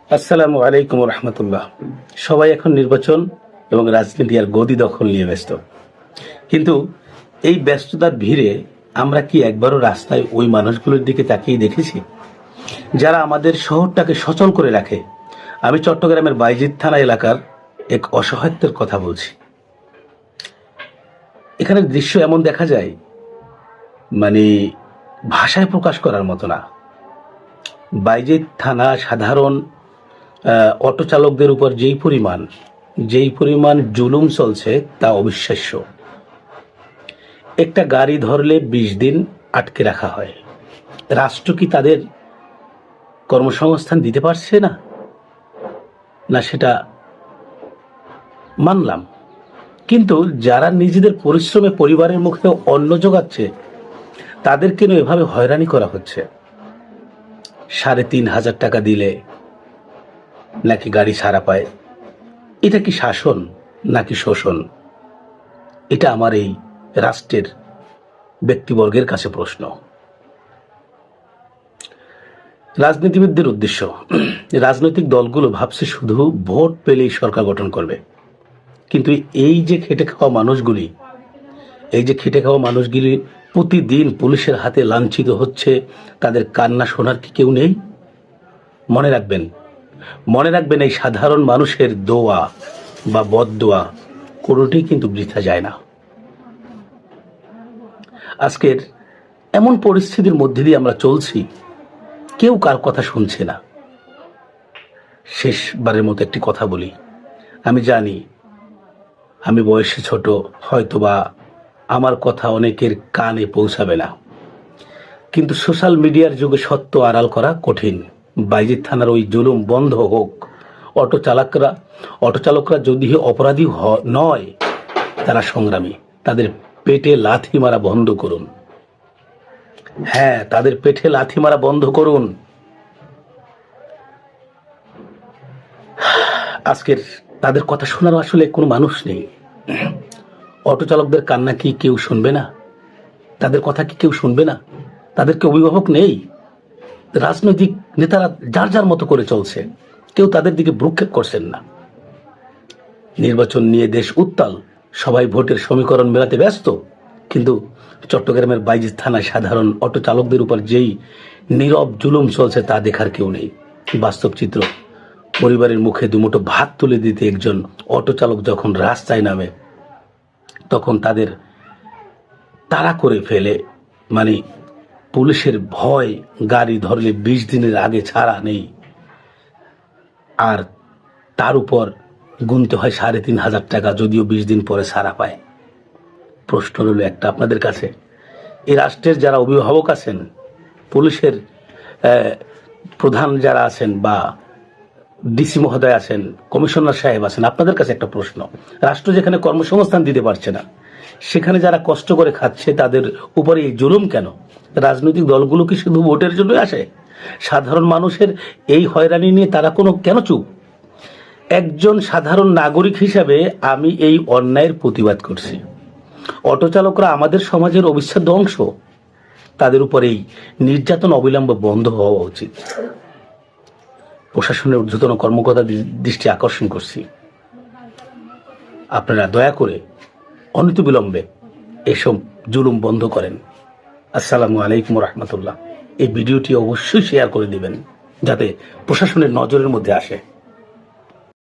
আসসালামু আলাইকুম রহমতুল্লাহ। সবাই এখন নির্বাচন এবং রাজনীতি আর গদি দখল নিয়ে ব্যস্ত, কিন্তু এই ব্যস্ততার ভিড়ে আমরা কি একবারও রাস্তায় ওই মানুষগুলোর দিকে তাকিয়ে দেখেছি যারা আমাদের শহরটাকে সচল করে রাখে? আমি চট্টগ্রামের বাইজিদ থানা এলাকার এক অসহায়ত্বের কথা বলছি। এখানে দৃশ্য এমন দেখা যায়, মানে ভাষায় প্রকাশ করার মতো না। বাইজিদ থানা সাধারণ অটো চালকদের উপর যেই পরিমাণ জুলুম চলছে তা অবিশ্বাস্য। একটা গাড়ি ধরলে 20 দিন আটকে রাখা হয়। রাষ্ট্র কি তাদের কর্মসংস্থান দিতে পারছে না? না সেটা মানলাম, কিন্তু যারা নিজেদের পরিশ্রমে পরিবারের মুখে অন্ন জোগাচ্ছে তাদের কেন এভাবে হয়রানি করা হচ্ছে? 3,500 টাকা দিলে নাকি গাড়ি ছাড়া পায়? এটা কি শাসন নাকি শোষণ? এটা আমার এই রাষ্ট্রের ব্যক্তিবর্গের কাছে প্রশ্ন। রাজনীতিবিদদের উদ্দেশ্য, রাজনৈতিক দলগুলো ভাবছে শুধু ভোট পেলেই সরকার গঠন করবে, কিন্তু এই যে খেটে খাওয়া মানুষগুলি প্রতিদিন পুলিশের হাতে লাঞ্ছিত হচ্ছে, তাদের কান্না শোনার কি কেউ নেই? মনে রাখবেন এই সাধারণ মানুষের দোয়া বা বদদোয়া কোনোটি কিন্তু বৃথা যায় না। আজকের এমন পরিস্থিতির মধ্যে দিয়ে আমরা চলছি, কেউ কার কথা শুনছে না। শেষবারের মতো একটি কথা বলি, আমি জানি আমি বয়সে ছোট, হয়তোবা আমার কথা অনেকের কানে পৌঁছাবে না, কিন্তু সোশ্যাল মিডিয়ার যুগে সত্য আড়াল করা কঠিন। বাইজিদ থানার ওই জুলুম বন্ধ হোক। অটো চালকরা যদি অপরাধী নয়, তারা সংগ্রামী। তাদের পেটে লাথি মারা বন্ধ করুন। হ্যাঁ, তাদের পেটে লাথি মারা বন্ধ করুন। আজকের তাদের কথা শোনার আসলে কোনো মানুষ নেই। অটো চালকদের কান্না কি কেউ শুনবে না? তাদের কথা কি কেউ শুনবে না? তাদেরকে অভিভাবক নেই? রাজনৈতিক নেতারা যার যার মতো করে চলছে, কেউ তাদের দিকে ভ্রুক্ষেপ করছেন না। নির্বাচন নিয়ে দেশ উত্তাল, সবাই ভোটের সমীকরণ মেলাতে ব্যস্ত, কিন্তু চট্টগ্রামের বাইজিদ থানায় সাধারণ অটো চালকদের উপর যেই নীরব জুলুম চলছে তা দেখার কেউ নেই। বাস্তব চিত্র, পরিবারের মুখে দুমুঠো ভাত তুলে দিতে একজন অটো চালক যখন রাস্তায় নামে, তখন তাদের তাড়া করে ফেলে। মানে পুলিশের ভয়, গাড়ি ধরলে 20 দিনের আগে ছাড়া নেই, আর তার উপর গুনতে হয় 3,500 টাকা, যদিও 20 দিন পরে ছাড়া পায়। প্রশ্ন রইল একটা আপনাদের কাছে, এই রাষ্ট্রের যারা অভিভাবক আছেন, পুলিশের প্রধান যারা আছেন, বা ডিসি মহোদয় আছেন, কমিশনার সাহেব আছেন, আপনাদের কাছে একটা প্রশ্ন। রাষ্ট্র যেখানে কর্মসংস্থান দিতে পারছে না, সেখানে যারা কষ্ট করে খাচ্ছে তাদের উপরে এই জুলুম কেন? রাজনৈতিক দলগুলো কি শুধু ভোটের জন্য আসে? সাধারণ মানুষের এই হয়রানি নিয়ে তারা কেন চুপ? একজন সাধারণ নাগরিক হিসাবে আমি এই অন্যায়ের প্রতিবাদ করছি। অটো চালকরা আমাদের সমাজের অবিচ্ছেদ্য অংশ। তাদের উপর এই নির্যাতন অবিলম্বে বন্ধ হওয়া উচিত। প্রশাসনের ঊর্ধ্বতন কর্মকর্তাদের দৃষ্টি আকর্ষণ করছি, আপনারা দয়া করে অনতিবিলম্বে এসব জুলুম বন্ধ করেন। আসসালামু আলাইকুম রহমতুল্লাহ। এই ভিডিওটি অবশ্যই শেয়ার করে দিবেন, যাতে প্রশাসনের নজরের মধ্যে আসে।